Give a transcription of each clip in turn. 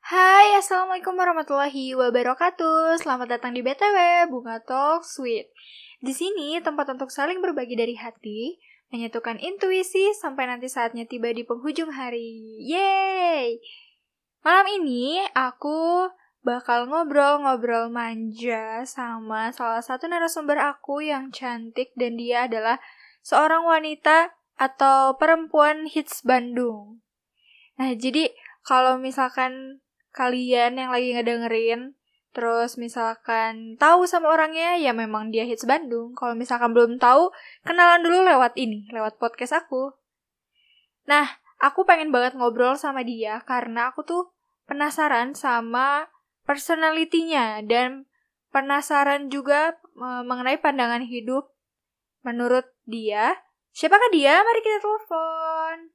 Hai, Assalamualaikum warahmatullahi wabarakatuh. Selamat datang di BTW, Bunga Talk Sweet. Di sini tempat untuk saling berbagi dari hati, menyatukan intuisi sampai nanti saatnya tiba di penghujung hari. Yeay! Malam ini aku bakal ngobrol-ngobrol manja sama salah satu narasumber aku yang cantik dan dia adalah seorang wanita atau perempuan hits Bandung. Nah, jadi kalau misalkan kalian yang lagi ngedengerin, terus misalkan tahu sama orangnya, ya memang dia hits Bandung. Kalau misalkan belum tahu, kenalan dulu lewat podcast aku. Nah, aku pengen banget ngobrol sama dia karena aku tuh penasaran sama personality-nya dan penasaran juga mengenai pandangan hidup menurut dia. Siapakah dia? Mari kita telepon.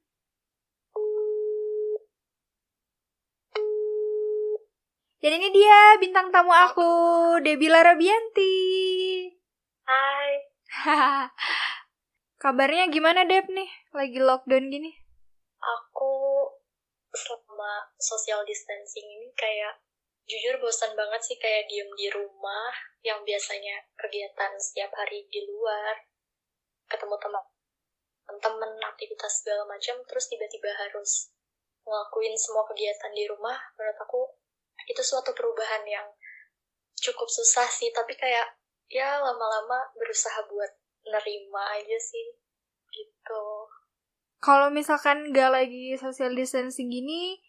Dan ini dia bintang tamu aku, Debila Rabianti. Hai, Kabarnya gimana, Deb nih? Lagi lockdown gini? aku selama social distancing ini kayak jujur bosan banget sih kayak diem di rumah yang biasanya kegiatan setiap hari di luar, ketemu teman-teman, aktivitas segala macam, terus tiba-tiba harus ngelakuin semua kegiatan di rumah. Menurut aku itu suatu perubahan yang cukup susah sih, tapi kayak ya lama-lama berusaha buat nerima aja sih gitu. Kalau misalkan gak lagi social distancing gini,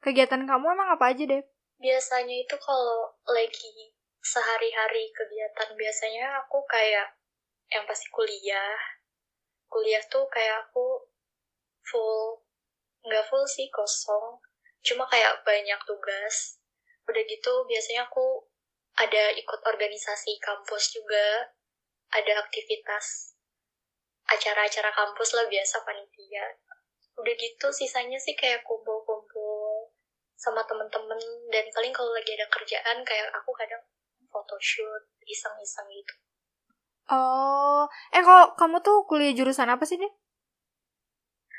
kegiatan kamu emang apa aja, Deb? Biasanya itu kalau lagi sehari-hari kegiatan biasanya aku kayak yang pasti kuliah tuh kayak aku nggak full sih, kosong, cuma kayak banyak tugas. Udah gitu biasanya aku ada ikut organisasi kampus juga, ada aktivitas acara-acara kampus lah, biasa panitia. Udah gitu sisanya sih kayak kumpul-kumpul sama temen-temen, dan paling kalau lagi ada kerjaan kayak aku kadang photoshoot iseng-iseng gitu. Oh, kalau kamu tuh kuliah jurusan apa sih, Deb?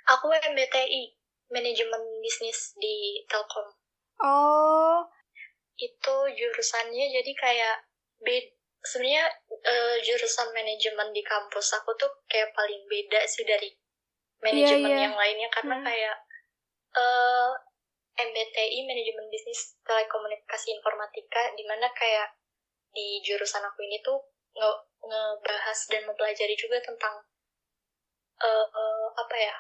Aku MBTI, manajemen bisnis di Telkom. Oh, Itu jurusannya jadi kayak sebenarnya jurusan manajemen di kampus aku tuh kayak paling beda sih dari manajemen iya. yang lainnya, karena kayak uh, MBTI manajemen bisnis telekomunikasi informatika, dimana kayak di jurusan aku ini tuh ngebahas dan mempelajari juga tentang apa ya,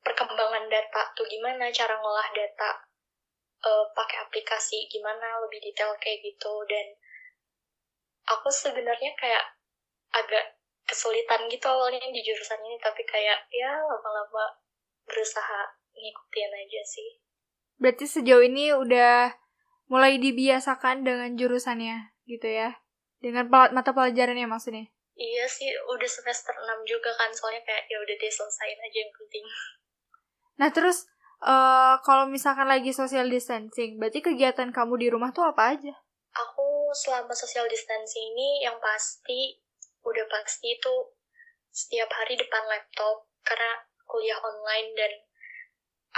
perkembangan data tuh gimana, cara ngolah data pakai aplikasi gimana, lebih detail kayak gitu. Dan aku sebenarnya kayak agak kesulitan gitu awalnya di jurusan ini, tapi kayak ya lama-lama berusaha ngikutin aja sih. Berarti sejauh ini udah mulai dibiasakan dengan jurusannya, gitu ya? Dengan mata pelajarannya maksudnya? Iya sih, udah semester 6 juga kan, soalnya kayak ya udah deh, selesain aja yang penting. Nah terus, kalau misalkan lagi social distancing, berarti kegiatan kamu di rumah tuh apa aja? Aku selama social distancing ini yang udah pasti itu setiap hari depan laptop, karena kuliah online dan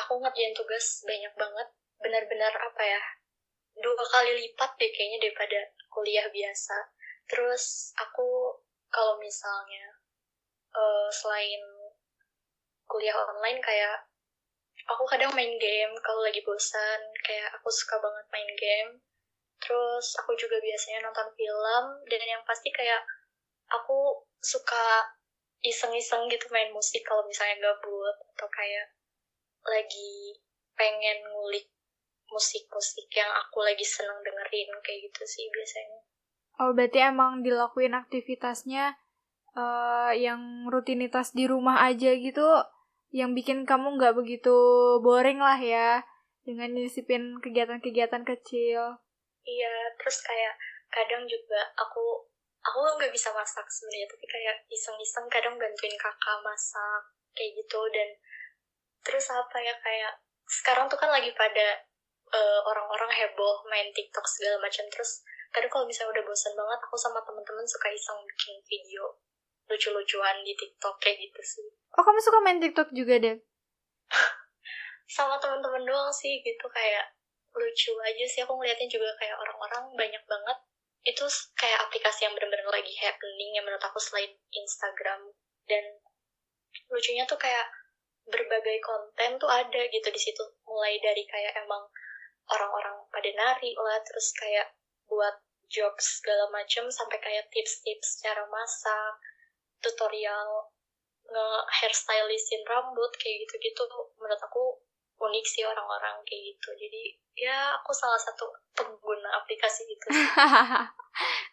aku ngerjain tugas banyak banget, benar-benar apa ya, 2 kali lipat deh kayaknya daripada kuliah biasa. Terus aku kalau misalnya selain kuliah online, kayak aku kadang main game kalau lagi bosan, kayak aku suka banget main game. Terus aku juga biasanya nonton film, dan yang pasti kayak aku suka iseng-iseng gitu main musik kalau misalnya gabut, atau kayak lagi pengen ngulik musik-musik yang aku lagi seneng dengerin, kayak gitu sih biasanya. Oh berarti emang dilakuin aktivitasnya yang rutinitas di rumah aja gitu, yang bikin kamu nggak begitu boring lah ya, dengan nyisipin kegiatan-kegiatan kecil. Iya, terus kayak kadang juga aku nggak bisa masak sebenarnya, tapi kayak iseng-iseng kadang bantuin kakak masak kayak gitu. Dan terus apa ya, kayak sekarang tuh kan lagi pada orang-orang heboh main TikTok segala macam. Terus kadang kalau misalnya udah bosan banget, aku sama teman-teman suka iseng bikin video lucu-lucuan di TikTok kayak gitu sih. Oh kamu suka main TikTok juga deh? Sama teman-teman doang sih gitu, kayak lucu aja sih, aku ngeliatnya juga kayak orang-orang banyak banget itu kayak aplikasi yang benar-benar lagi happening yang menurut aku selain Instagram. Dan lucunya tuh kayak berbagai konten tuh ada gitu di situ, mulai dari kayak emang orang-orang pada nari lah, terus kayak buat jokes segala macam, sampai kayak tips-tips cara masak, tutorial nge-hairstylistin rambut kayak gitu-gitu. Menurut aku unik sih orang-orang kayak gitu. Jadi ya aku salah satu pengguna aplikasi itu sih.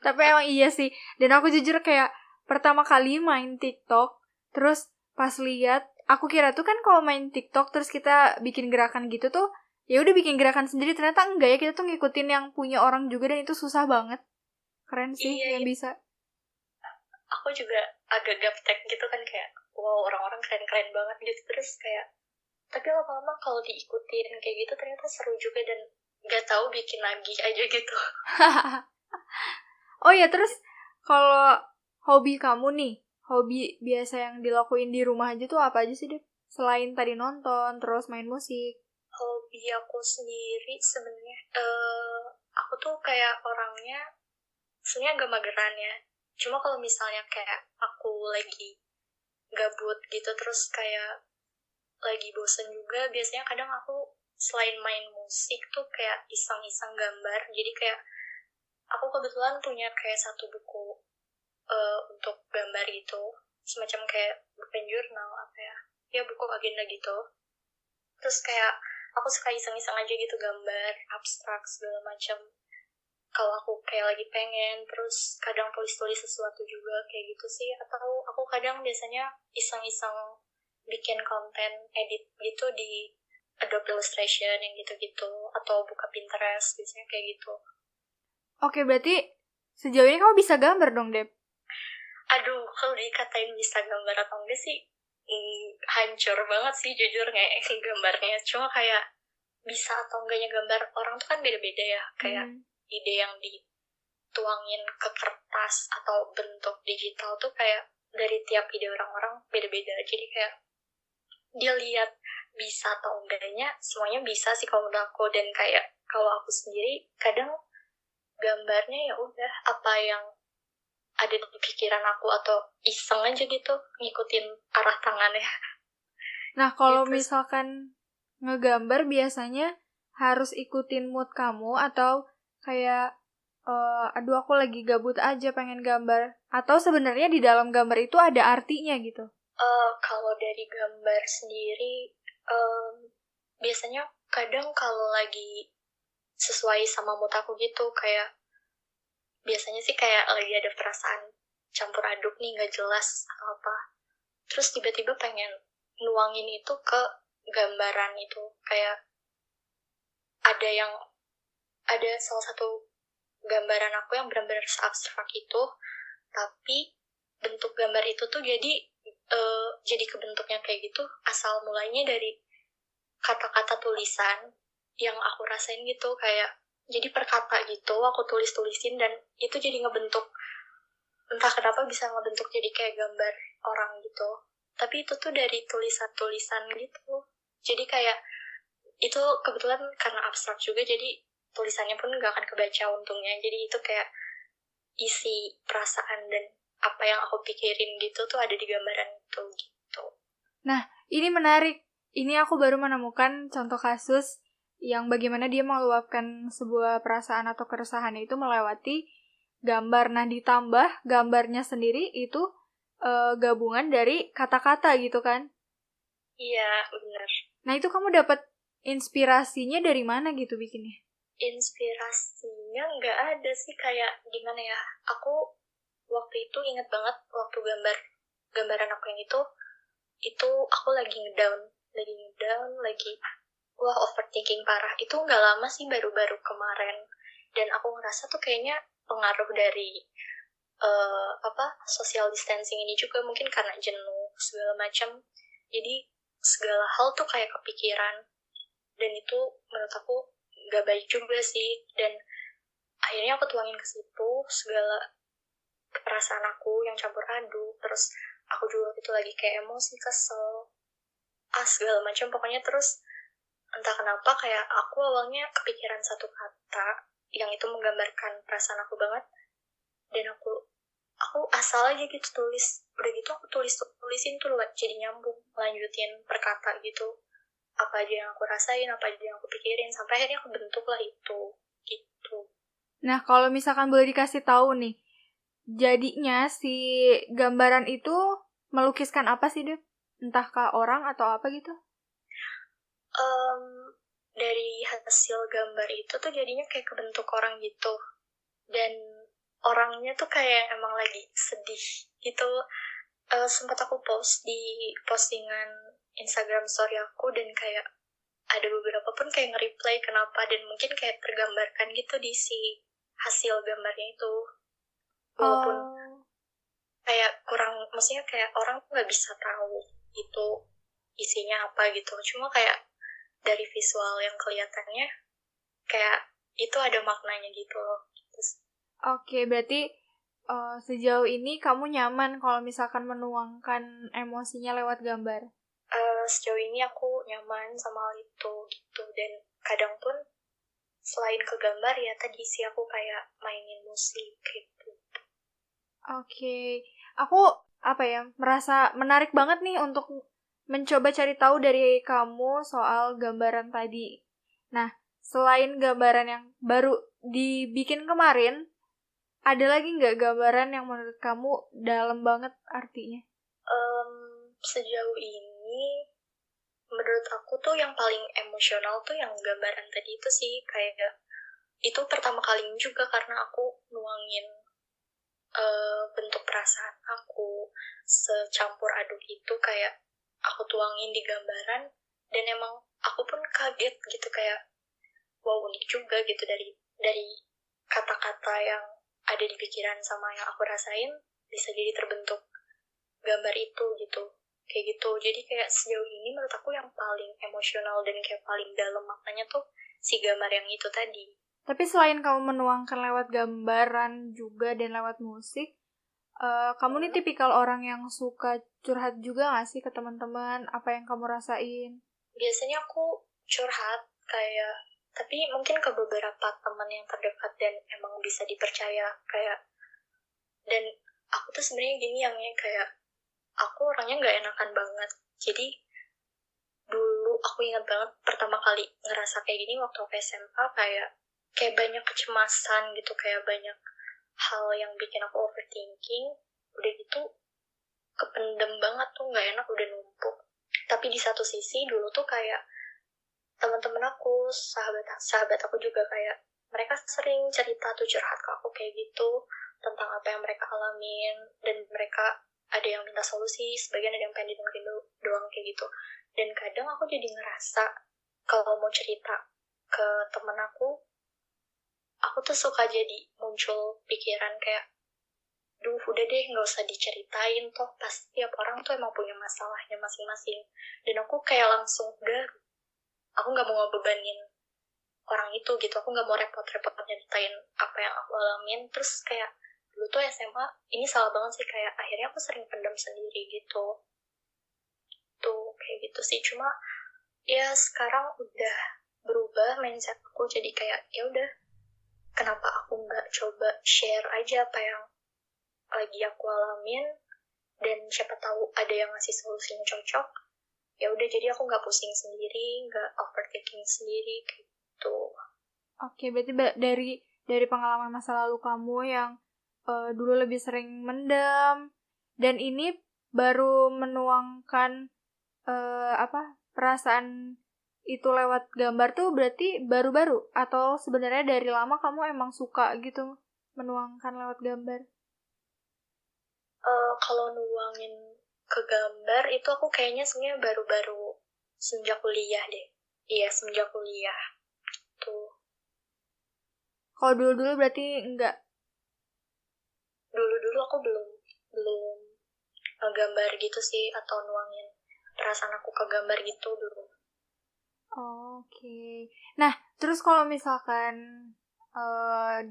Tapi emang iya sih. Dan aku jujur kayak pertama kali main TikTok, terus pas lihat, aku kira tuh kan kalau main TikTok terus kita bikin gerakan gitu tuh, ya udah bikin gerakan sendiri. Ternyata enggak ya, kita tuh ngikutin yang punya orang juga dan itu susah banget. Keren sih Iya, yang bisa. aku juga agak gaptek gitu kan, kayak wow orang-orang keren-keren banget gitu. Terus kayak tapi lama-lama kalau diikutin kayak gitu ternyata seru juga, dan gak tahu bikin lagi aja gitu. Oh ya, terus kalau hobi kamu nih, hobi biasa yang dilakuin di rumah aja tuh apa aja sih, Dep? Selain tadi nonton, terus main musik. Hobi aku sendiri sebenarnya aku tuh kayak orangnya sebenarnya agak mageran ya. Cuma kalau misalnya kayak aku lagi gabut gitu, terus kayak lagi bosen juga, biasanya kadang aku selain main musik tuh kayak iseng-iseng gambar. Jadi kayak aku kebetulan punya kayak satu buku untuk gambar gitu, semacam kayak bukan jurnal apa ya, ya buku agenda gitu. Terus kayak aku suka iseng-iseng aja gitu gambar abstrak segala macam kalau aku kayak lagi pengen. Terus kadang tulis-tulis sesuatu juga kayak gitu sih. Atau aku kadang biasanya iseng-iseng bikin konten edit gitu di Adobe Illustration yang gitu-gitu, atau buka Pinterest biasanya kayak gitu. Oke, berarti sejauh ini kamu bisa gambar dong, Dep? Aduh, kalau dikatain bisa gambar atau enggak sih, hancur banget sih jujur nggak gambarnya. Cuma kayak bisa atau enggaknya gambar orang tuh kan beda-beda ya. Kayak ide yang dituangin ke kertas atau bentuk digital tuh kayak dari tiap ide orang-orang beda-beda. Jadi kayak dia lihat bisa atau enggaknya semuanya bisa sih kalau menurut aku. Dan kayak kalau aku sendiri kadang gambarnya ya udah apa yang ada di pikiran aku, atau iseng aja gitu ngikutin arah tangannya. Nah, kalau Gitu. misalkan ngegambar biasanya harus ikutin mood kamu atau kayak aduh aku lagi gabut aja pengen gambar, atau sebenarnya di dalam gambar itu ada artinya gitu. Kalau dari gambar sendiri, biasanya kadang kalau lagi sesuai sama mood aku gitu, kayak biasanya sih kayak lagi ada perasaan campur aduk nih, nggak jelas atau apa. Terus tiba-tiba pengen nuangin itu ke gambaran itu. Kayak ada salah satu gambaran aku yang benar-benar abstrak itu, tapi bentuk gambar itu tuh jadi kebentuknya kayak gitu asal mulainya dari kata-kata tulisan yang aku rasain gitu. Kayak jadi per kata gitu aku tulis-tulisin, dan itu jadi ngebentuk, entah kenapa bisa ngebentuk jadi kayak gambar orang gitu. Tapi itu tuh dari tulisan-tulisan gitu. Jadi kayak itu kebetulan karena abstrak juga, jadi tulisannya pun gak akan kebaca untungnya. Jadi itu kayak isi perasaan dan apa yang aku pikirin gitu tuh ada di gambaran itu gitu. Nah, ini menarik. Ini aku baru menemukan contoh kasus yang bagaimana dia meluapkan sebuah perasaan atau keresahannya itu melewati gambar. Nah, ditambah gambarnya sendiri itu gabungan dari kata-kata gitu kan. Iya, benar. Nah, itu kamu dapat inspirasinya dari mana gitu bikinnya? Inspirasinya nggak ada sih, kayak gimana ya. Aku waktu itu inget banget waktu gambaran aku yang itu aku lagi ngedown, lagi wah overthinking parah. Itu nggak lama sih, baru-baru kemarin. Dan aku ngerasa tuh kayaknya pengaruh dari social distancing ini juga, mungkin karena jenuh segala macam. Jadi segala hal tuh kayak kepikiran, dan itu menurut aku nggak baik juga sih. Dan akhirnya aku tuangin ke situ segala perasaan aku yang campur aduk. Terus aku juga itu lagi kayak emosi, kesel, segala macam pokoknya. Terus entah kenapa kayak aku awalnya kepikiran satu kata yang itu menggambarkan perasaan aku banget, dan aku asal aja gitu tulis, udah gitu aku tulisin tuh jadi nyambung, lanjutin per kata gitu, apa aja yang aku rasain, apa aja yang aku pikirin, sampai akhirnya aku bentuk lah itu gitu. Nah, kalau misalkan boleh dikasih tahu nih, jadinya si gambaran itu melukiskan apa sih, Dep? Entahkah orang atau apa gitu? Dari hasil gambar itu tuh jadinya kayak kebentuk orang gitu, dan orangnya tuh kayak emang lagi sedih gitu. Sempat aku post di postingan Instagram story aku, dan kayak ada beberapa pun kayak nge-reply kenapa, dan mungkin kayak tergambarkan gitu di si hasil gambarnya itu, walaupun kayak kurang, maksudnya kayak orang tuh nggak bisa tahu itu isinya apa gitu, cuma kayak dari visual yang kelihatannya kayak itu ada maknanya gitu loh. Oke, berarti sejauh ini kamu nyaman kalau misalkan menuangkan emosinya lewat gambar? Sejauh ini aku nyaman sama hal itu gitu, dan kadang pun selain ke gambar ya tadi sih aku kayak mainin musik gitu. Oke, aku merasa menarik banget nih untuk mencoba cari tahu dari kamu soal gambaran tadi. Nah, selain gambaran yang baru dibikin kemarin, ada lagi nggak gambaran yang menurut kamu dalam banget artinya? Sejauh ini menurut aku tuh yang paling emosional tuh yang gambaran tadi itu sih, kayak itu pertama kalinya juga karena aku nuangin bentuk perasaan aku secampur aduk itu, kayak aku tuangin di gambaran, dan emang aku pun kaget gitu, kayak wow, unik juga gitu, dari kata-kata yang ada di pikiran sama yang aku rasain bisa jadi terbentuk gambar itu gitu, kayak gitu. Jadi kayak sejauh ini menurut aku yang paling emosional dan kayak paling dalam maknanya tuh si gambar yang itu tadi. Tapi selain kamu menuangkan lewat gambaran juga dan lewat musik, kamu nih tipikal orang yang suka curhat juga gak sih ke teman-teman apa yang kamu rasain? Biasanya aku curhat kayak, tapi mungkin ke beberapa teman yang terdekat dan emang bisa dipercaya, kayak, dan aku tuh sebenarnya gini yang kayak aku orangnya nggak enakan banget. Jadi dulu aku ingat banget pertama kali ngerasa kayak gini waktu aku SMA, kayak banyak kecemasan gitu, kayak banyak hal yang bikin aku overthinking, udah gitu kependem banget tuh, nggak enak, udah numpuk. Tapi di satu sisi dulu tuh kayak teman-teman aku, sahabat aku juga, kayak mereka sering cerita tuh, curhat ke aku kayak gitu tentang apa yang mereka alamin, dan mereka ada yang minta solusi, sebagian ada yang pengen didengerin doang kayak gitu. Dan kadang aku jadi ngerasa kalau mau cerita ke temen aku tuh suka jadi muncul pikiran kayak, duh udah deh nggak usah diceritain, toh pasti tiap orang tuh emang punya masalahnya masing-masing. Dan aku kayak langsung udah, aku nggak mau ngebebanin orang itu gitu, aku nggak mau repot-repot nyeritain apa yang aku alamin. Terus kayak dulu tuh SMA ini salah banget sih, kayak akhirnya aku sering pendam sendiri gitu tuh, kayak gitu sih. Cuma ya sekarang udah berubah mindset aku, jadi kayak ya udah, kenapa aku nggak coba share aja apa yang lagi aku alamin, dan siapa tahu ada yang ngasih solusinya cocok. Ya udah, jadi aku nggak pusing sendiri, nggak overthinking sendiri gitu. Oke, berarti dari pengalaman masa lalu kamu yang dulu lebih sering mendem, dan ini baru menuangkan perasaan itu lewat gambar tuh berarti baru-baru, atau sebenarnya dari lama kamu emang suka gitu menuangkan lewat gambar? Kalau nuangin ke gambar itu aku kayaknya sebenarnya baru-baru semenjak kuliah deh. Iya, semenjak kuliah tuh. Kalau dulu-dulu berarti enggak? Dulu-dulu aku belum gambar gitu sih, atau nuangin perasaan aku ke gambar gitu dulu. Oke. Nah, terus kalau misalkan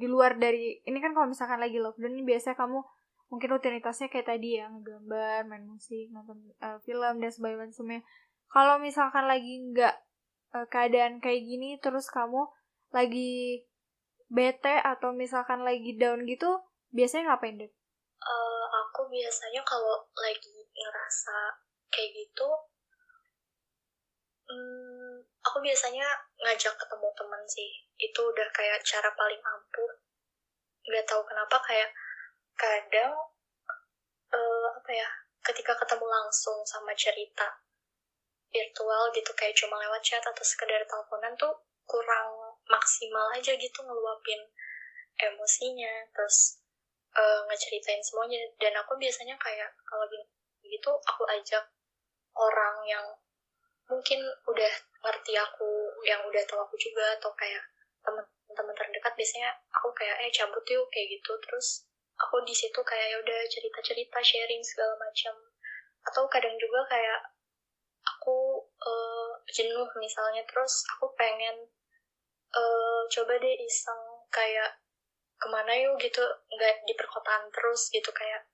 di luar dari ini kan, kalau misalkan lagi lockdown ini biasanya kamu mungkin rutinitasnya kayak tadi ya, ngegambar, main musik, nonton film dan sebagainya. Kalau misalkan lagi nggak keadaan kayak gini terus kamu lagi bete atau misalkan lagi down gitu, biasanya ngapain deh? Aku biasanya kalau lagi ngerasa kayak gitu, aku biasanya ngajak ketemu teman sih. Itu udah kayak cara paling ampuh. Nggak tahu kenapa kayak kadang apa ya, ketika ketemu langsung sama cerita virtual gitu kayak cuma lewat chat atau sekedar teleponan tuh kurang maksimal aja gitu ngeluapin emosinya, terus ngeceritain semuanya. Dan aku biasanya kayak kalau gitu aku ajak orang yang mungkin udah ngerti aku, yang udah tahu aku juga, atau kayak teman-teman terdekat. Biasanya aku kayak cabut yuk kayak gitu, terus aku di situ kayak ya udah cerita-cerita, sharing segala macam. Atau kadang juga kayak aku jenuh misalnya, terus aku pengen coba deh iseng kayak kemana yuk gitu, nggak di perkotaan terus gitu, kayak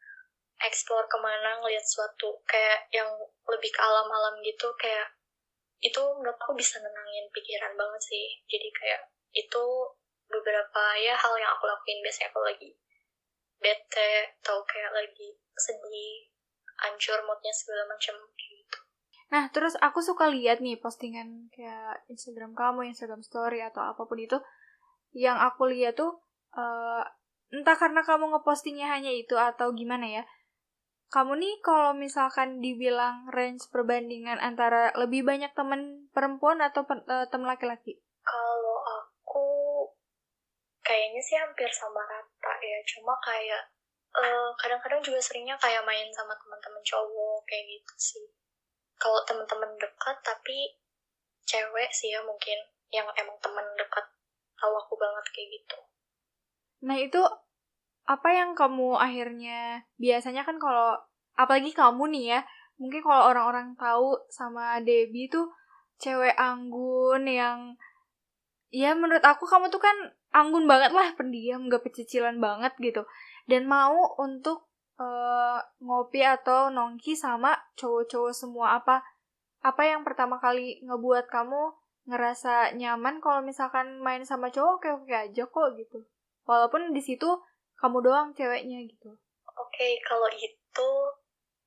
explore kemana, ngeliat suatu kayak yang lebih ke alam-alam gitu. Kayak itu menurut aku bisa nenangin pikiran banget sih. Jadi kayak itu beberapa ya hal yang aku lakuin biasanya kalau lagi bete atau kayak lagi sedih, hancur moodnya segala macam gitu. Nah, terus aku suka lihat nih postingan kayak Instagram kamu, Instagram story atau apapun itu, yang aku lihat tuh entah karena kamu ngepostingnya hanya itu atau gimana ya. Kamu nih kalau misalkan dibilang range perbandingan antara lebih banyak teman perempuan atau teman laki-laki? Kalau aku kayaknya sih hampir sama rata ya, cuma kayak kadang-kadang juga seringnya kayak main sama teman-teman cowok kayak gitu sih. Kalau teman-teman dekat tapi cewek sih ya, mungkin yang emang teman dekat tahu aku banget kayak gitu. Nah, itu apa yang kamu akhirnya, biasanya kan kalau apalagi kamu nih ya, mungkin kalau orang-orang tahu sama Debbie tuh cewek anggun yang, ya menurut aku kamu tuh kan anggun banget lah, pendiam, gak pecicilan banget gitu, dan mau untuk ngopi atau nongki sama cowok-cowok semua. Apa yang pertama kali ngebuat kamu ngerasa nyaman kalau misalkan main sama cowok, oke-oke aja kok gitu, walaupun di situ kamu doang ceweknya gitu? Oke, kalau itu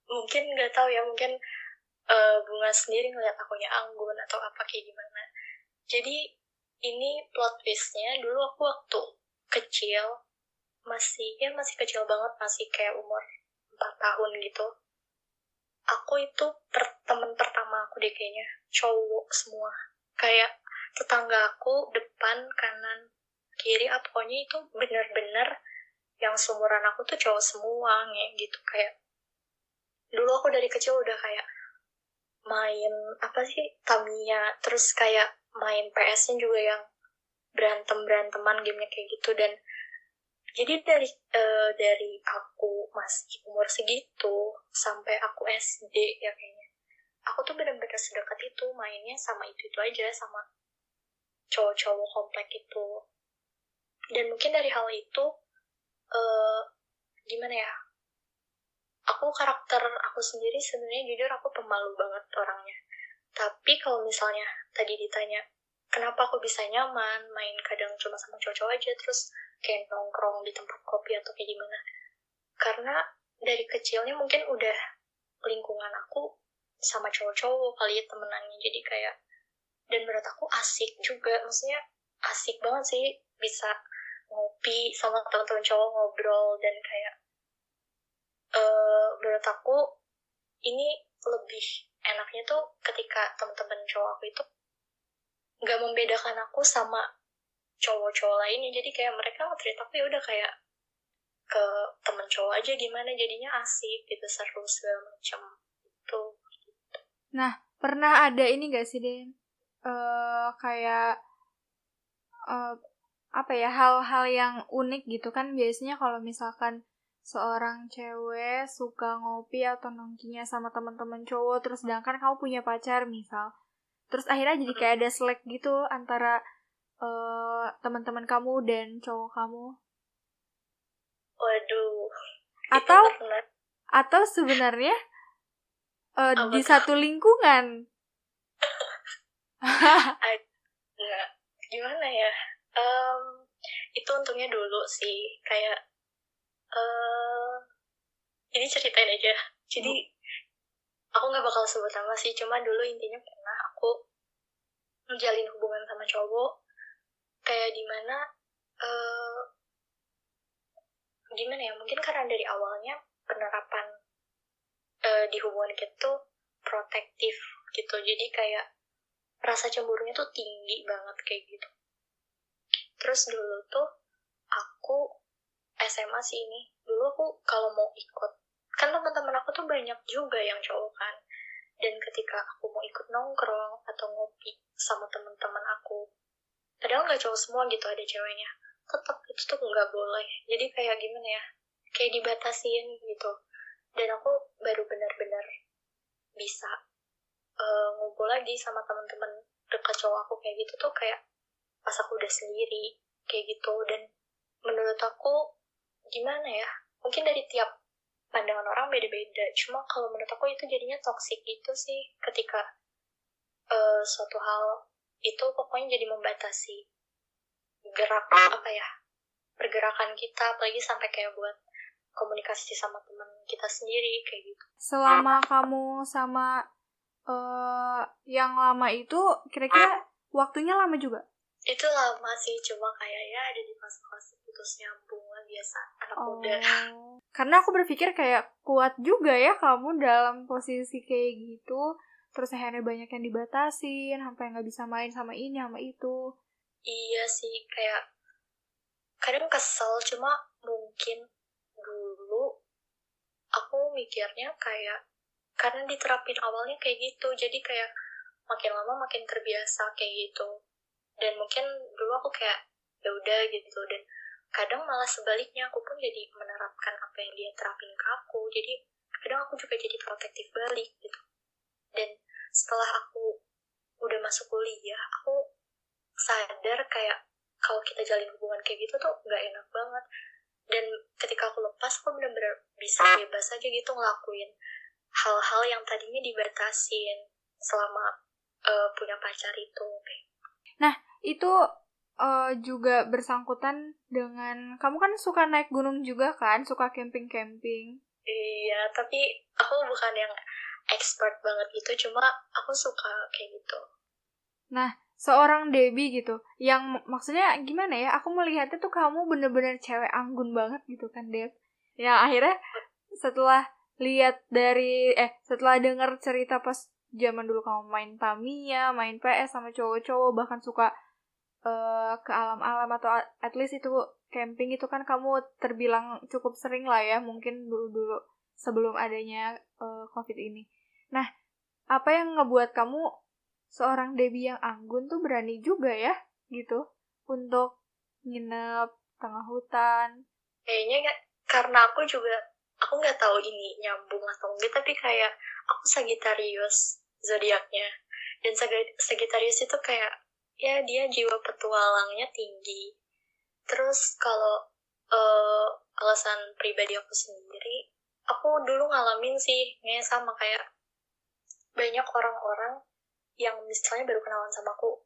mungkin nggak tahu ya, mungkin Bunga sendiri ngeliat akunya anggun atau apa kayak gimana. Jadi ini plot twistnya, dulu aku waktu kecil, masih kecil banget, masih kayak umur 4 tahun gitu. Aku itu temen pertama aku deh kayaknya, cowok semua. Kayak tetangga aku depan, kanan, kiri, pokoknya itu bener-bener yang seumuran aku tuh cowok semua gitu. Kayak dulu aku dari kecil udah kayak main apa sih, Tamiya, terus kayak main PS-nya juga yang beranteman gamenya kayak gitu. Dan jadi dari aku masih umur segitu sampai aku SD ya kayaknya, aku tuh benar-benar sedekat itu mainnya sama itu aja, sama cowok-cowok komplek itu. Dan mungkin dari hal itu gimana ya, aku karakter aku sendiri sebenarnya jujur aku pemalu banget orangnya. Tapi kalau misalnya tadi ditanya kenapa aku bisa nyaman main kadang cuma sama cowok-cowok aja, terus kayak nongkrong di tempat kopi atau kayak gimana, karena dari kecilnya mungkin udah lingkungan aku sama cowok-cowok kali ya temenannya. Jadi kayak, dan menurut aku asik juga, maksudnya asik banget sih bisa ngopi sama teman-teman cowok, ngobrol. Dan kayak menurut aku ini lebih enaknya tuh ketika teman-teman cowok aku itu nggak membedakan aku sama cowok-cowok lainnya. Jadi kayak mereka nge-treat aku ya udah kayak ke temen cowok aja, gimana jadinya asik gitu, seru segala macam itu. Nah, pernah ada ini gak sih, Den? Kayak apa ya, hal-hal yang unik gitu kan, biasanya kalau misalkan seorang cewek suka ngopi atau nongkinya sama teman-teman cowok, terus sedangkan kamu punya pacar misal, terus akhirnya jadi kayak ada slack gitu antara teman-teman kamu dan cowok kamu. Waduh, Atau itu pernah. atau sebenarnya di Apa tuh? satu lingkungan. Ada, gimana ya, itu untungnya dulu sih kayak ini ceritain aja. Jadi aku nggak bakal sebut nama sih, cuma dulu intinya pernah aku menjalin hubungan sama cowok kayak dimana gimana ya, mungkin karena dari awalnya penerapan di hubungan kita tuh protektif gitu, jadi kayak rasa cemburunya tuh tinggi banget kayak gitu. Terus dulu tuh aku SMA sih, ini dulu aku kalau mau ikut, kan teman-teman aku tuh banyak juga yang cowok kan, dan ketika aku mau ikut nongkrong atau ngopi sama teman-teman aku, padahal nggak cowok semua gitu, ada ceweknya, tetap itu tuh nggak boleh. Jadi kayak gimana ya, kayak dibatasin gitu. Dan aku baru benar-benar bisa ngumpul lagi sama teman-teman dekat cowok aku kayak gitu tuh kayak pas aku udah sendiri kayak gitu. Dan menurut aku gimana ya, mungkin dari tiap pandangan orang beda-beda, cuma kalau menurut aku itu jadinya toxic gitu sih, ketika suatu hal itu pokoknya jadi membatasi gerak apa ya, pergerakan kita, apalagi sampai kayak buat komunikasi sama teman kita sendiri kayak gitu. Selama kamu sama yang lama itu kira-kira waktunya lama juga? Itu lama sih, cuma kayak ya ada di fase-fase putus nyambung lah, biasa anak muda. Karena aku berpikir kayak kuat juga ya kamu dalam posisi kayak gitu. Terus akhirnya banyak yang dibatasin, sampai nggak bisa main sama ini sama itu. Iya sih, kayak kadang kesel, cuma mungkin dulu aku mikirnya kayak karena diterapin awalnya kayak gitu, jadi kayak makin lama makin terbiasa kayak gitu. Dan mungkin dulu aku kayak ya udah gitu, dan kadang malah sebaliknya, aku pun jadi menerapkan apa yang dia terapin ke aku, jadi kadang aku juga jadi protektif balik gitu. Dan setelah aku udah masuk kuliah, aku sadar kayak kalau kita jalin hubungan kayak gitu tuh nggak enak banget. Dan ketika aku lepas, aku benar-benar bisa bebas aja gitu ngelakuin hal-hal yang tadinya dibatasin selama punya pacar itu. Nah, itu juga bersangkutan dengan kamu kan suka naik gunung juga kan, suka camping-camping. Iya, tapi aku bukan yang expert banget gitu, cuma aku suka kayak gitu. Nah, seorang Debbie gitu, yang maksudnya gimana ya, aku melihatnya tuh kamu bener-bener cewek anggun banget gitu kan, Deb. Ya, akhirnya setelah setelah denger cerita pas zaman dulu kamu main Tamiya, main PS sama cowok-cowok, bahkan suka ke alam-alam atau at least itu camping, itu kan kamu terbilang cukup sering lah ya, mungkin dulu-dulu sebelum adanya COVID ini. Nah, apa yang ngebuat kamu seorang Debbie yang anggun tuh berani juga ya gitu untuk nginep tengah hutan? Kayaknya karena aku nggak tahu ini nyambung atau enggak, tapi kayak aku Sagittarius zodiaknya, dan Sagittarius itu kayak ya dia jiwa petualangnya tinggi. Terus kalau alasan pribadi aku sendiri, aku dulu ngalamin sih kayak sama kayak banyak orang-orang yang misalnya baru kenalan sama aku.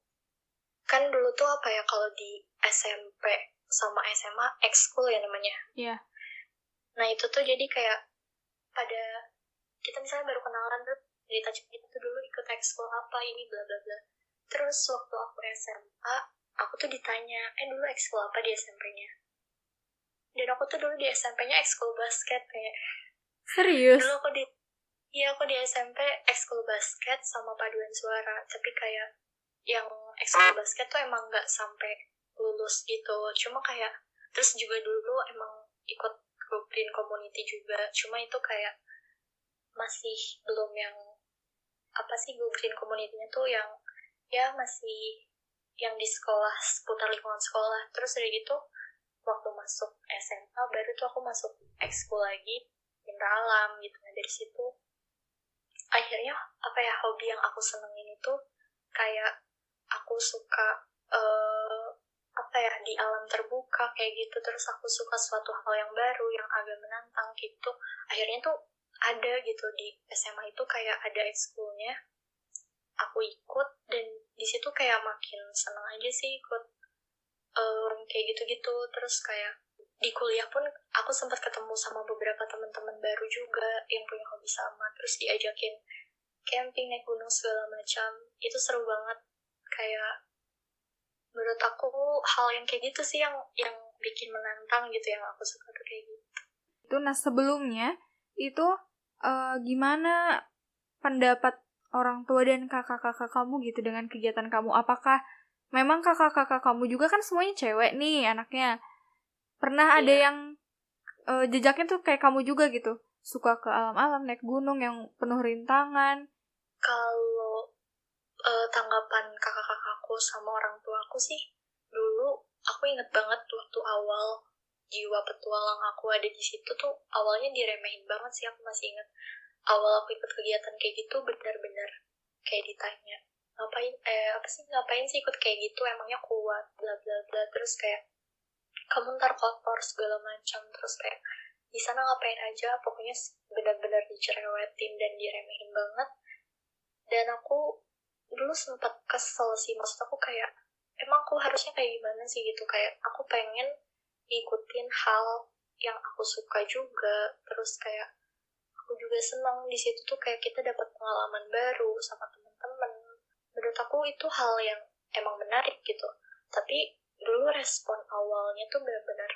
Kan dulu tuh apa ya, kalau di SMP sama SMA ekskul ya namanya. Iya. Yeah. Nah itu tuh jadi kayak pada kita misalnya baru kenalan tuh cerita kita tuh dulu ikut ekskul apa ini bla bla bla. Terus waktu aku SMA, aku tuh ditanya, dulu ekskul apa di SMP-nya? Dan aku tuh dulu di SMP-nya ekskul basket kayak. Serius? Dulu aku di SMP ekskul basket sama paduan suara, tapi kayak yang ekskul basket tuh emang nggak sampai lulus gitu, cuma kayak terus juga dulu emang ikut Go Green Community juga, cuma itu kayak masih belum yang apa sih, Go Green Community-nya tuh yang ya masih yang di sekolah, seputar lingkungan sekolah. Terus dari gitu waktu masuk SMA baru tuh aku masuk ekskul lagi cinta alam gitu. Nah dari situ akhirnya apa ya, hobi yang aku senengin itu kayak aku suka apa ya, di alam terbuka kayak gitu. Terus aku suka suatu hal yang baru yang agak menantang gitu. Akhirnya tuh ada gitu di SMA itu kayak ada ekskulnya, aku ikut, dan di situ kayak makin seneng aja sih ikut kayak gitu-gitu. Terus kayak di kuliah pun aku sempat ketemu sama beberapa teman-teman baru juga yang punya hobi sama, terus diajakin camping, naik gunung segala macam. Itu seru banget. Kayak menurut aku hal yang kayak gitu sih yang bikin menantang gitu, yang aku suka tuh kayak gitu. Itu nah sebelumnya itu gimana pendapat orang tua dan kakak-kakak kamu gitu dengan kegiatan kamu? Apakah memang kakak-kakak kamu juga kan semuanya cewek nih anaknya? Pernah ada yang jejaknya tuh kayak kamu juga gitu? Suka ke alam-alam, naik gunung yang penuh rintangan? Kalau tanggapan kakak-kakakku sama orang tua aku sih, dulu aku inget banget waktu awal jiwa petualang aku ada di situ tuh awalnya diremehin banget sih. Aku masih inget awal aku ikut kegiatan kayak gitu, benar-benar kayak ditanya ngapain sih ikut kayak gitu, emangnya kuat, bla bla bla. Terus kayak kamu ntar kotor segala macam. Terus kayak di sana ngapain aja, pokoknya benar-benar dicerewetin dan diremehin banget. Dan aku dulu sempat kesel sih, maksud aku kayak emang aku harusnya kayak gimana sih gitu. Kayak aku pengen ngikutin hal yang aku suka juga. Terus kayak aku juga senang di situ tuh, kayak kita dapat pengalaman baru sama teman-teman. Menurut aku itu hal yang emang menarik gitu. Tapi dulu respon awalnya tuh benar-benar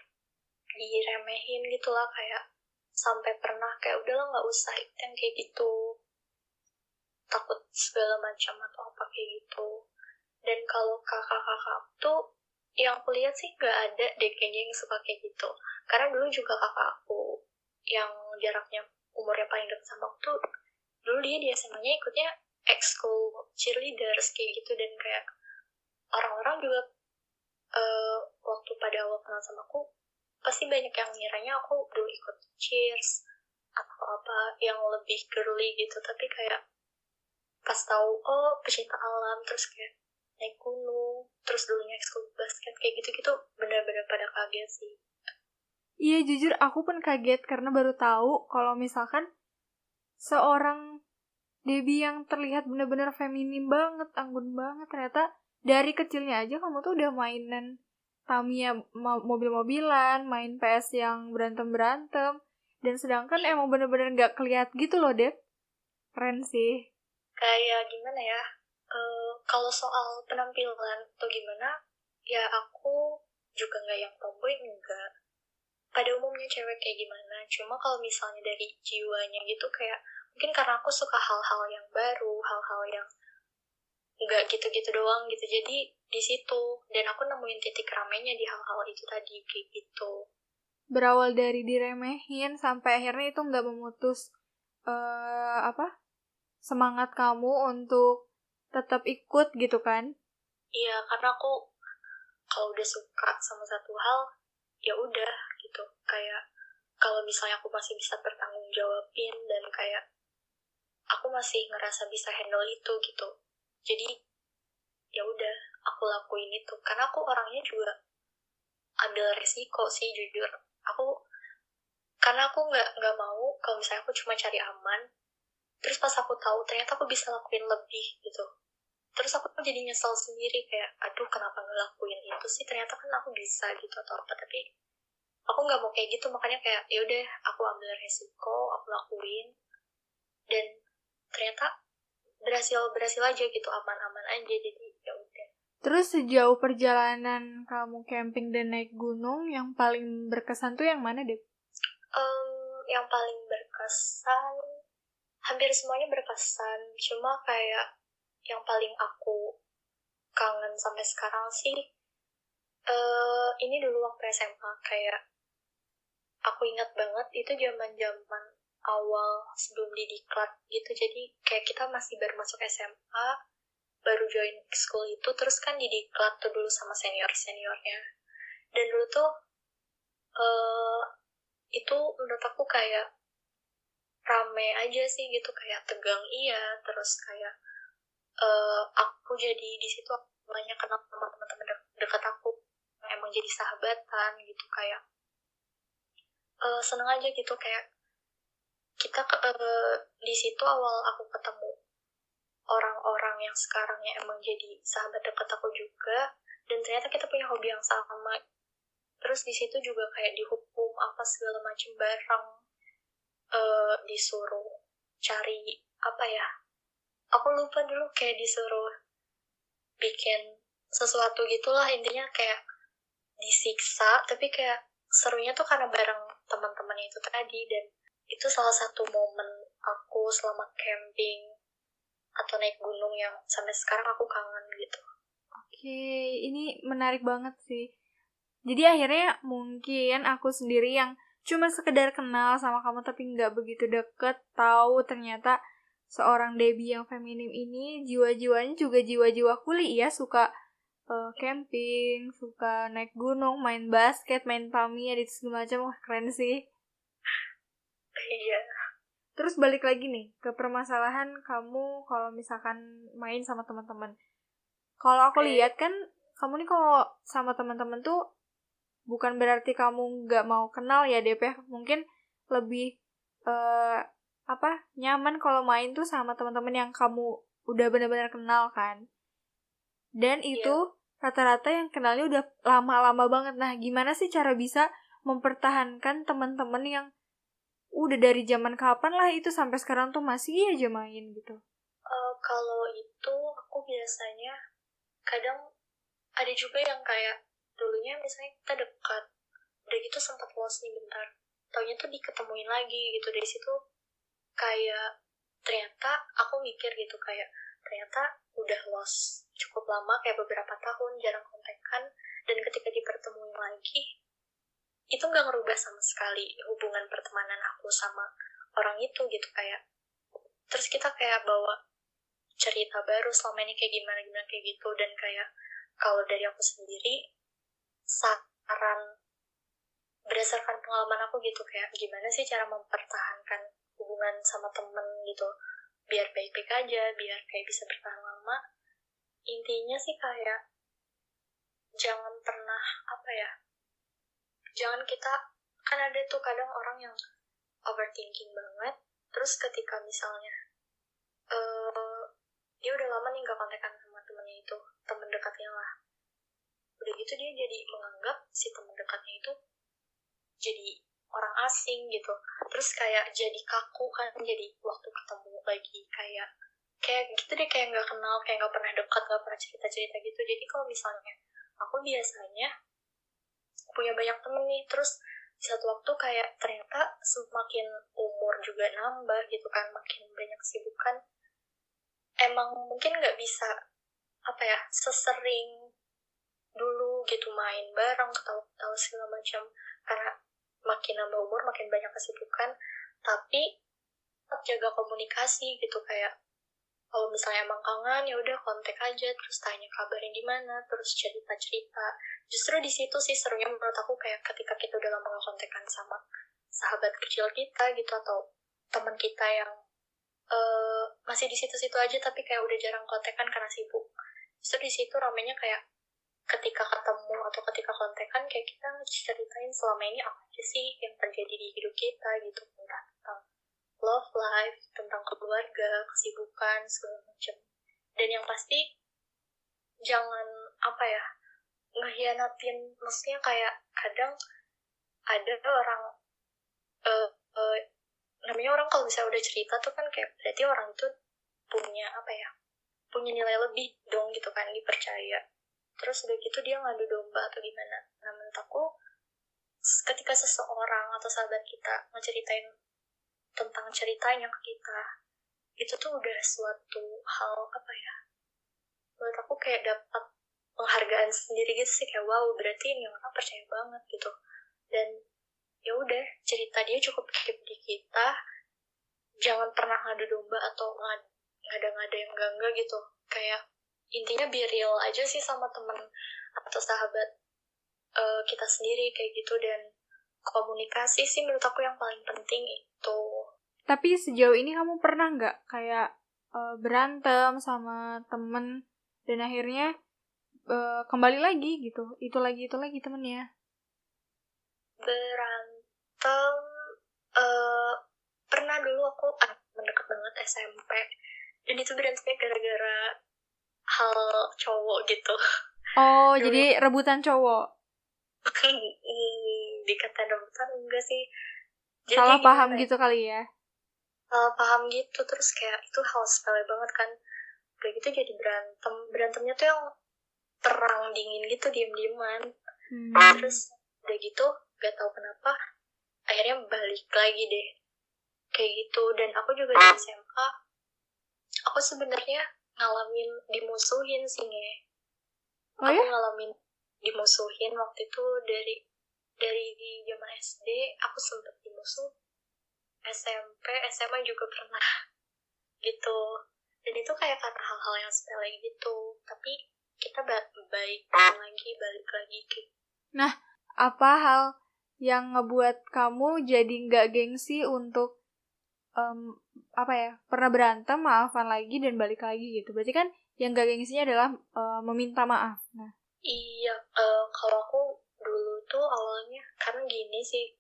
diremehin gitu lah, kayak sampai pernah kayak udahlah nggak usah ikut yang kayak gitu, takut segala macam atau apa kayak gitu. Dan kalau kakak-kakak tuh yang aku lihat sih nggak ada deh kayaknya yang suka kayak gitu. Karena dulu juga kakak aku yang jaraknya umurnya paling dekat sama aku tuh, dulu dia di SMA-nya ikutnya ekskul cheerleaders kayak gitu. Dan kayak orang-orang juga waktu pada awal kenal sama aku pasti banyak yang ngiranya aku dulu ikut cheers atau apa yang lebih girly gitu. Tapi kayak pas tahu oh pecinta alam, terus kayak naik gunung, terus dulunya ekskul basket kayak gitu-gitu, benar-benar pada kaget sih. Iya, jujur aku pun kaget karena baru tahu kalau misalkan seorang Debbie yang terlihat benar-benar feminim banget, anggun banget, ternyata dari kecilnya aja kamu tuh udah mainan Tamiya mobil-mobilan, main PS yang berantem-berantem, dan sedangkan emang bener-bener gak keliat gitu loh, Deb. Keren sih. Kayak gimana ya, kalau soal penampilan atau gimana, ya aku juga nggak yang tomboy, enggak. Pada umumnya cewek kayak gimana, cuma kalau misalnya dari jiwanya gitu, kayak mungkin karena aku suka hal-hal yang baru, hal-hal yang nggak gitu-gitu doang gitu. Jadi di situ, dan aku nemuin titik ramenya di hal-hal itu tadi kayak gitu. Berawal dari diremehin sampai akhirnya itu gak memutus semangat kamu untuk tetap ikut gitu kan? Iya, karena aku kalau udah suka sama satu hal, ya udah gitu. Kayak kalau misalnya aku masih bisa bertanggung jawabin dan kayak aku masih ngerasa bisa handle itu gitu, jadi ya udah aku lakuin itu. Karena aku orangnya juga ambil resiko sih jujur. Karena aku nggak mau kalau misalnya aku cuma cari aman, terus pas aku tahu ternyata aku bisa lakuin lebih gitu, terus aku jadi nyesel sendiri, kayak aduh kenapa nggak lakuin itu sih, ternyata kan aku bisa gitu atau apa. Tapi aku nggak mau kayak gitu, makanya kayak ya udah aku ambil resiko, aku lakuin, dan ternyata berhasil aja gitu, aman-aman aja. Jadi ya udah. Terus sejauh perjalanan kamu camping dan naik gunung, yang paling berkesan tuh yang mana, Deb? Yang paling berkesan, hampir semuanya berkesan, cuma kayak yang paling aku kangen sampai sekarang sih, ini dulu waktu SMA. Kayak aku ingat banget itu zaman awal sebelum didiklat gitu. Jadi kayak kita masih baru masuk SMA, baru join school itu, terus kan didiklat tuh dulu sama seniornya. Dan dulu tuh itu menurut aku kayak rame aja sih gitu, kayak tegang iya, terus kayak aku jadi di situ banyak kenal sama teman-teman dekat aku yang emang jadi sahabatan gitu. Kayak seneng aja gitu, kayak kita di situ awal aku ketemu orang-orang yang sekarangnya emang jadi sahabat dekat aku juga, dan ternyata kita punya hobi yang sama. Terus di situ juga kayak dihukum apa segala macam bareng, disuruh cari apa ya, aku lupa dulu, kayak disuruh bikin sesuatu gitulah, intinya kayak disiksa, tapi kayak serunya tuh karena bareng teman-temannya itu tadi. Dan itu salah satu momen aku selama camping atau naik gunung yang sampai sekarang aku kangen gitu. Oke, ini menarik banget sih. Jadi akhirnya mungkin aku sendiri yang cuma sekedar kenal sama kamu tapi nggak begitu deket, tahu ternyata seorang Debbie yang feminim ini jiwa-jiwanya juga jiwa-jiwa kuli ya, suka camping, suka naik gunung, main basket, main Tamiya, dan segala macam. Wah, keren sih. Iya. Terus balik lagi nih ke permasalahan kamu kalau misalkan main sama teman-teman. Kalau aku lihat kan kamu nih kalau sama teman-teman tuh bukan berarti kamu nggak mau kenal ya, Dep ya. Mungkin lebih nyaman kalau main tuh sama teman-teman yang kamu udah benar-benar kenal kan. Dan itu rata-rata yang kenalnya udah lama-lama banget. Nah, gimana sih cara bisa mempertahankan teman-teman yang udah dari zaman kapan lah itu sampai sekarang tuh masih aja main gitu? Kalau itu aku biasanya kadang ada juga yang kayak dulunya misalnya kita dekat, udah gitu sempat lost nih bentar, taunya tuh diketemuin lagi gitu. Dari situ kayak ternyata aku mikir gitu, kayak ternyata udah lost cukup lama, kayak beberapa tahun jarang kontekan, dan ketika dipertemuin lagi itu nggak ngerubah sama sekali hubungan pertemanan aku sama orang itu gitu. Kayak terus kita kayak bawa cerita baru selama ini kayak gimana kayak gitu. Dan kayak kalau dari aku sendiri, saran berdasarkan pengalaman aku gitu, kayak gimana sih cara mempertahankan hubungan sama temen gitu biar baik-baik aja, biar kayak bisa bertahan lama. Intinya sih kayak jangan pernah jangan kita, kan ada tuh kadang orang yang overthinking banget, terus ketika misalnya dia udah lama nih gak kontekan sama temennya itu, temen dekatnya lah, udah gitu dia jadi menganggap si temen dekatnya itu jadi orang asing gitu. Terus kayak jadi kaku kan, jadi waktu ketemu lagi kayak gitu deh, kayak nggak kenal, kayak nggak pernah dekat, nggak pernah cerita gitu. Jadi kalau misalnya aku biasanya punya banyak temen nih, terus di satu waktu kayak ternyata semakin umur juga nambah gitu kan, makin banyak kesibukan, emang mungkin nggak bisa sesering dulu gitu main bareng, ketawa-ketawa segala macam, karena makin nambah umur makin banyak kesibukan. Tapi tetap jaga komunikasi gitu, kayak kalau misalnya emang kangen ya udah kontak aja, terus tanya kabarnya gimana, terus cerita. Justru di situ sih serunya menurut aku, kayak ketika kita udah lama gak kontekan sama sahabat kecil kita gitu, atau teman kita yang masih di situ-situ aja tapi kayak udah jarang kontekan karena sibuk. Justru di situ ramenya kayak ketika ketemu atau ketika kontekan, kayak kita ceritain selama ini apa aja sih yang terjadi di hidup kita gitu, entah tentang love life, tentang keluarga, kesibukan, segala macam. Dan yang pasti jangan ngehianatin, maksudnya kayak kadang ada orang namanya orang kalau misalnya udah cerita tuh kan kayak berarti orang itu punya nilai lebih dong gitu kan, dipercaya. Terus udah gitu dia ngadu domba atau gimana. Nah, menurut aku ketika seseorang atau sahabat kita ngeceritain tentang ceritanya ke kita, itu tuh udah suatu hal menurut aku kayak dapat penghargaan sendiri gitu sih, kayak wow, berarti ini orang percaya banget gitu. Dan ya udah, cerita dia cukup keep di kita, jangan pernah ngadu domba atau ngada-ngada yang enggak gitu. Kayak intinya be real aja sih sama teman atau sahabat kita sendiri kayak gitu. Dan komunikasi sih menurut aku yang paling penting itu. Tapi sejauh ini kamu pernah nggak kayak berantem sama temen dan akhirnya kembali lagi gitu, itu lagi temennya? Berantem pernah dulu, aku mendekat banget SMP, dan itu berantemnya gara-gara hal cowok gitu. Oh, Dulu jadi rebutan cowok. dikata rebutan enggak sih. Jadi Salah kayak paham gimana ya? gitu kali ya. Salah paham gitu, terus kayak itu hal sepele banget kan. Udah gitu jadi berantemnya tuh yang perang dingin gitu, diem-dieman. Terus udah gitu gak tahu kenapa akhirnya balik lagi deh kayak gitu. Dan aku juga di SMA aku sebenarnya ngalamin dimusuhin sih nge. Oh Aku ya? ngalamin dimusuhin waktu itu dari di zaman SD aku sempet dimusuh, SMP SMA juga pernah gitu. Dan itu kayak karena hal-hal yang sepele gitu, tapi kita balik lagi kayak. Nah, apa hal yang ngebuat kamu jadi nggak gengsi untuk pernah berantem, maafan lagi dan balik lagi gitu? Berarti kan yang nggak gengsinya adalah meminta maaf. Nah, Iya, kalau aku dulu tuh awalnya karena gini sih,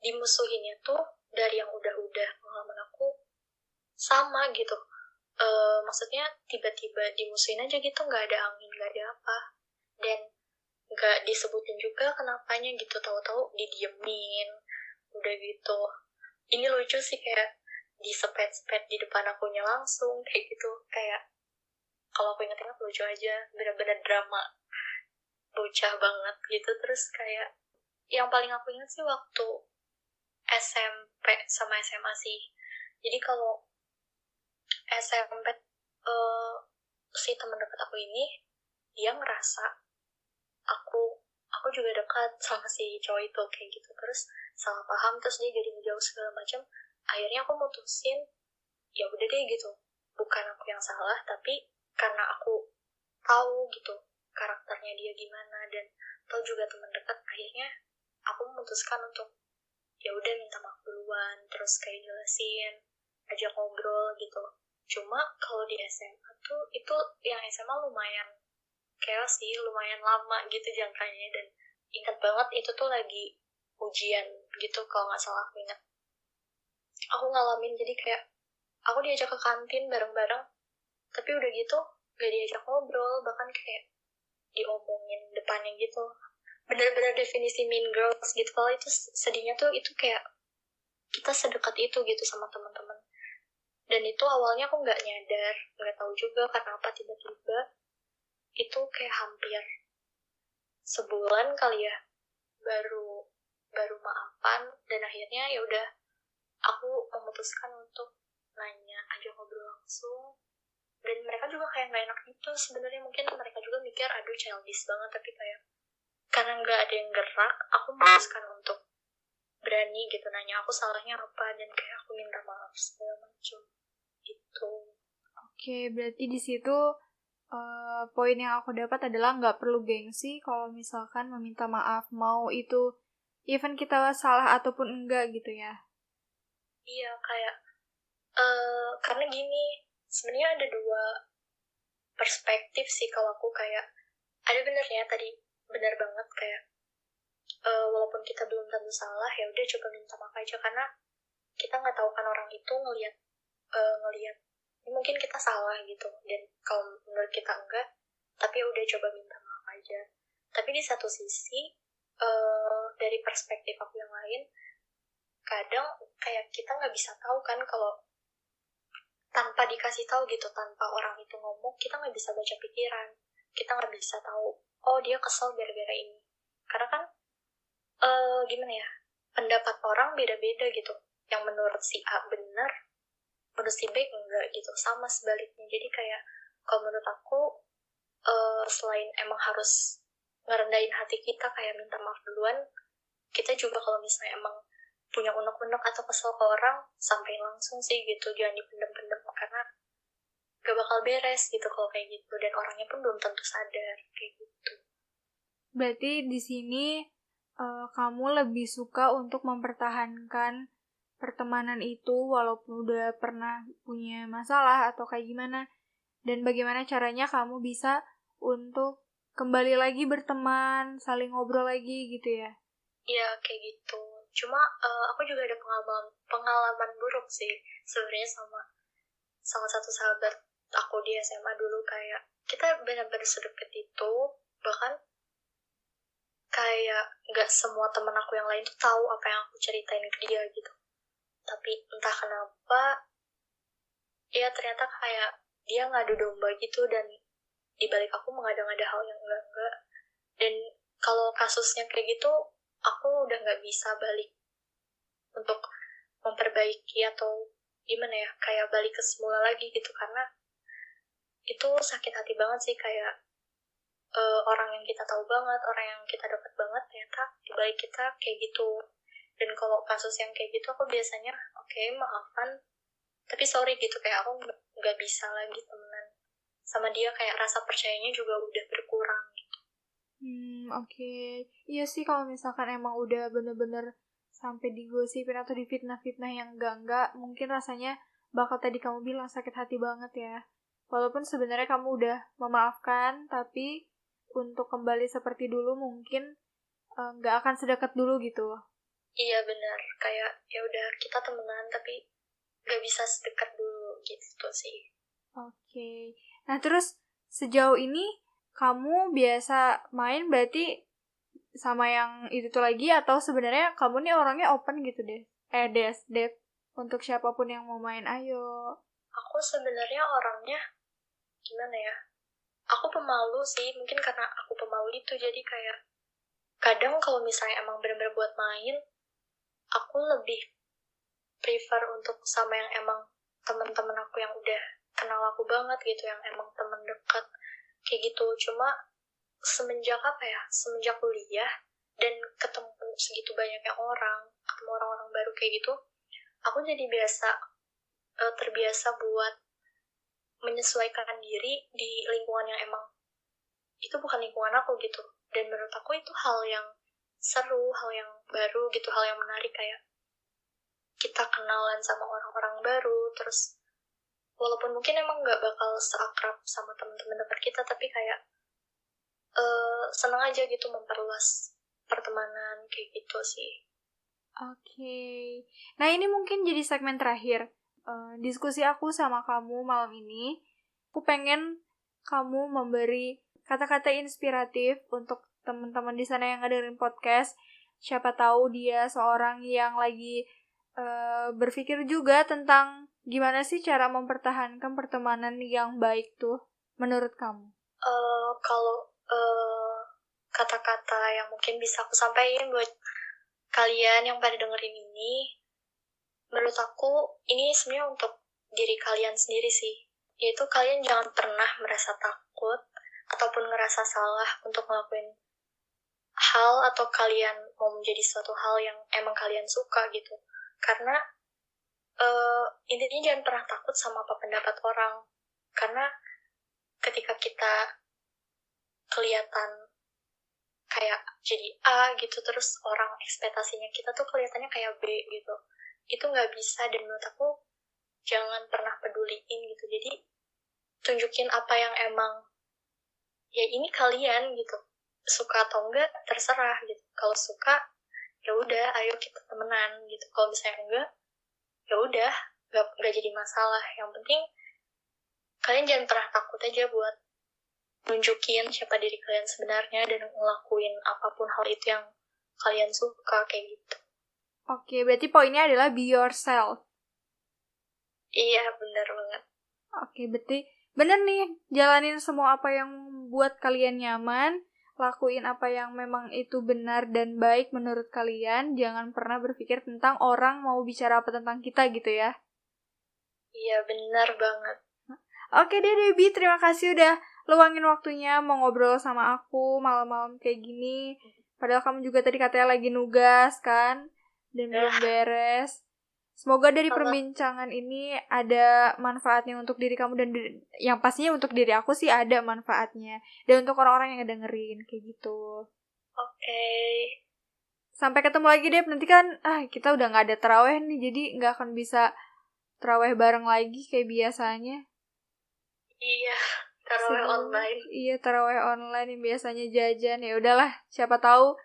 dimusuhinnya tuh dari yang udah pengalaman aku sama gitu. Maksudnya tiba-tiba dimusuhin aja gitu, nggak ada angin, nggak ada apa, dan nggak disebutin juga kenapanya gitu, tahu-tahu didiemin, udah gitu. Ini lucu sih, kayak disepet-sepet di depan akunya langsung kayak gitu, kayak kalau aku ingat-ingat lucu aja, bener-bener drama bocah banget gitu. Terus kayak yang paling aku ingat sih waktu SMP sama SMA sih. Jadi kalau SMP si teman dekat aku ini dia ngerasa aku juga dekat sama si cowok itu kayak gitu, terus salah paham, terus dia jadi ngejauh segala macam. Akhirnya aku mutusin ya udah deh gitu, bukan aku yang salah, tapi karena aku tahu gitu karakternya dia gimana dan tahu juga teman dekat, akhirnya aku memutuskan untuk ya udah minta maaf duluan, terus kayak jelasin, ajak ngobrol gitu. Cuma kalau di SMA tuh itu yang SMA lumayan chaos sih, lumayan lama gitu jangkanya, dan ingat banget itu tuh lagi ujian gitu kalau nggak salah aku ingat. Aku ngalamin jadi kayak aku diajak ke kantin bareng-bareng, tapi udah gitu gak diajak ngobrol, bahkan kayak diomongin depannya gitu. Bener-bener definisi mean girls gitu. Kalau itu sedihnya tuh itu kayak kita sedekat itu gitu sama teman-teman. Dan itu awalnya aku nggak nyadar, nggak tahu juga karena apa tiba-tiba itu kayak hampir sebulan kali ya baru baru maafan. Dan akhirnya ya udah aku memutuskan untuk nanya aja, ngobrol langsung. Dan mereka juga kayak nggak enak gitu sebenarnya, mungkin mereka juga mikir aduh childish banget, tapi kayak karena nggak ada yang gerak, aku memutuskan untuk berani gitu nanya aku salahnya apa, dan kayak aku minta maaf segala macam gitu. oke, berarti di situ poin yang aku dapat adalah nggak perlu gengsi kalau misalkan meminta maaf, mau itu even kita salah ataupun enggak gitu ya. Iya, kayak karena gini, sebenarnya ada dua perspektif sih kalau aku. Kayak ada benernya tadi, benar banget, kayak walaupun kita belum tentu salah, ya udah coba minta maaf aja, karena kita nggak tahu kan orang itu ngelihat mungkin kita salah gitu, dan kalau menurut kita enggak, tapi udah coba minta maaf aja. Tapi di satu sisi dari perspektif aku yang lain, kadang kayak kita nggak bisa tahu kan, kalau tanpa dikasih tahu gitu, tanpa orang itu ngomong, kita nggak bisa baca pikiran, kita nggak bisa tahu oh dia kesel gara-gara ini. Karena kan gimana ya, pendapat orang beda-beda gitu, yang menurut si A benar, menurut si B enggak gitu, sama sebaliknya. Jadi kayak kalau menurut aku selain emang harus ngerendahin hati kita kayak minta maaf duluan, kita juga kalau misalnya emang punya unek-unek atau kesel ke orang, sampein langsung sih gitu, jangan dipendem-pendem, karena gak bakal beres gitu kalau kayak gitu, dan orangnya pun belum tentu sadar kayak gitu. Berarti di sini kamu lebih suka untuk mempertahankan pertemanan itu walaupun udah pernah punya masalah atau kayak gimana, dan bagaimana caranya kamu bisa untuk kembali lagi berteman, saling ngobrol lagi gitu ya. Iya kayak gitu. Cuma aku juga ada pengalaman buruk sih sebenarnya sama salah satu sahabat aku di SMA dulu, kayak kita benar-benar sedekat itu, bahkan kayak nggak semua teman aku yang lain tuh tahu apa yang aku ceritain ke dia gitu. Tapi entah kenapa, ya ternyata kayak dia ngadu domba gitu, dan di balik aku mengada-ngada hal yang enggak. Dan kalau kasusnya kayak gitu, aku udah nggak bisa balik untuk memperbaiki atau gimana ya, kayak balik ke semula lagi gitu, karena itu sakit hati banget sih, kayak orang yang kita tahu banget, orang yang kita dekat banget, ternyata di balik kita kayak gitu. Dan kalau kasus yang kayak gitu, aku biasanya oke, maafan, tapi sorry gitu, kayak aku nggak bisa lagi temenan sama dia, kayak rasa percayanya juga udah berkurang. Oke. Iya sih kalau misalkan emang udah bener-bener sampai digosipin atau difitnah-fitnah yang enggak, mungkin rasanya bakal tadi kamu bilang sakit hati banget ya. Walaupun sebenarnya kamu udah memaafkan, tapi untuk kembali seperti dulu mungkin nggak akan sedekat dulu gitu. Iya benar, kayak ya udah kita temenan tapi nggak bisa sedekat dulu gitu sih. Oke. Nah terus sejauh ini kamu biasa main berarti sama yang itu tuh lagi, atau sebenarnya kamu nih orangnya open gitu deh? Des, untuk siapapun yang mau main, ayo. Aku sebenarnya orangnya gimana ya? Aku pemalu sih, mungkin karena aku pemalu itu, jadi kayak kadang kalau misalnya emang benar-benar buat main, aku lebih prefer untuk sama yang emang teman-teman aku yang udah kenal aku banget gitu, yang emang teman dekat kayak gitu. Cuma semenjak kuliah dan ketemu segitu banyaknya orang, ketemu orang-orang baru kayak gitu, aku jadi terbiasa buat menyesuaikan diri di lingkungan yang emang itu bukan lingkungan aku gitu. Dan menurut aku itu hal yang seru, hal yang baru gitu, hal yang menarik, kayak kita kenalan sama orang-orang baru, terus walaupun mungkin emang nggak bakal seakrab sama teman-teman dekat kita, tapi kayak seneng aja gitu memperluas pertemanan kayak gitu sih. Oke. Nah ini mungkin jadi segmen terakhir. Diskusi aku sama kamu malam ini. Aku pengen kamu memberi kata-kata inspiratif untuk teman-teman di sana yang ngedengerin podcast. Siapa tahu dia seorang yang lagi berpikir juga tentang gimana sih cara mempertahankan pertemanan yang baik tuh menurut kamu. Kalau kata-kata yang mungkin bisa aku sampaikan buat kalian yang pada dengerin ini, menurut aku ini sebenarnya untuk diri kalian sendiri sih, yaitu kalian jangan pernah merasa takut ataupun ngerasa salah untuk ngelakuin hal, atau kalian mau menjadi suatu hal yang emang kalian suka gitu. Karena intinya jangan pernah takut sama apa pendapat orang, karena ketika kita kelihatan kayak jadi A gitu, terus orang ekspektasinya kita tuh kelihatannya kayak B gitu, itu nggak bisa. Dan menurut aku jangan pernah peduliin gitu, jadi tunjukin apa yang emang ya ini kalian gitu, suka atau enggak terserah gitu. Kalau suka ya udah, ayo kita temenan gitu. Kalau misalnya enggak, ya udah, nggak jadi masalah. Yang penting kalian jangan pernah takut aja buat nunjukin siapa diri kalian sebenarnya dan ngelakuin apapun hal itu yang kalian suka kayak gitu. Oke, berarti poinnya adalah be yourself. Iya, bener banget. Oke, berarti bener nih, jalanin semua apa yang buat kalian nyaman, lakuin apa yang memang itu benar dan baik menurut kalian, jangan pernah berpikir tentang orang mau bicara apa tentang kita gitu ya. Iya, benar banget. Oke deh Debbie, terima kasih udah luangin waktunya mau ngobrol sama aku malam-malam kayak gini. Padahal kamu juga tadi katanya lagi nugas kan, dan belum beres. Semoga dari perbincangan ini ada manfaatnya untuk diri kamu dan yang pastinya untuk diri aku sih ada manfaatnya. Dan untuk orang-orang yang ngedengerin kayak gitu. Oke. Sampai ketemu lagi deh, nanti kan kita udah gak ada taraweh nih, jadi gak akan bisa taraweh bareng lagi kayak biasanya. Iya, taraweh online. Iya, taraweh online yang biasanya jajan. Ya udahlah, siapa tahu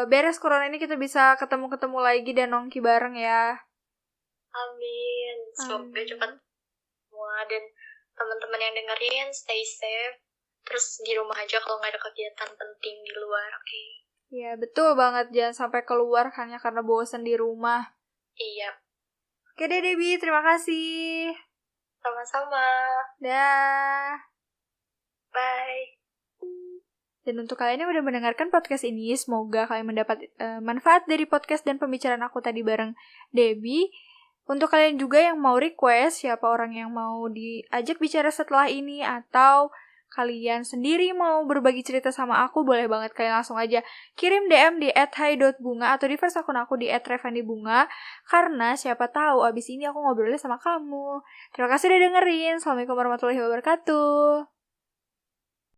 beres corona ini kita bisa ketemu-ketemu lagi dan nongki bareng ya. Amin. Semoga cepat semua, dan teman-teman yang dengerin, stay safe. Terus di rumah aja kalau nggak ada kegiatan penting di luar, oke? Ya, betul banget. Jangan sampai keluar hanya karena bosan di rumah. Iya, Oke deh, Debbie. Terima kasih. sama-sama. Dah. Bye. Dan untuk kalian yang udah mendengarkan podcast ini, semoga kalian mendapat manfaat dari podcast dan pembicaraan aku tadi bareng Debbie. Untuk kalian juga yang mau request siapa orang yang mau diajak bicara setelah ini, atau kalian sendiri mau berbagi cerita sama aku, boleh banget kalian langsung aja kirim DM di @hai.bunga atau di first akun aku di @revandibunga, karena siapa tahu abis ini aku ngobrolnya sama kamu. Terima kasih udah dengerin. Assalamualaikum warahmatullahi wabarakatuh.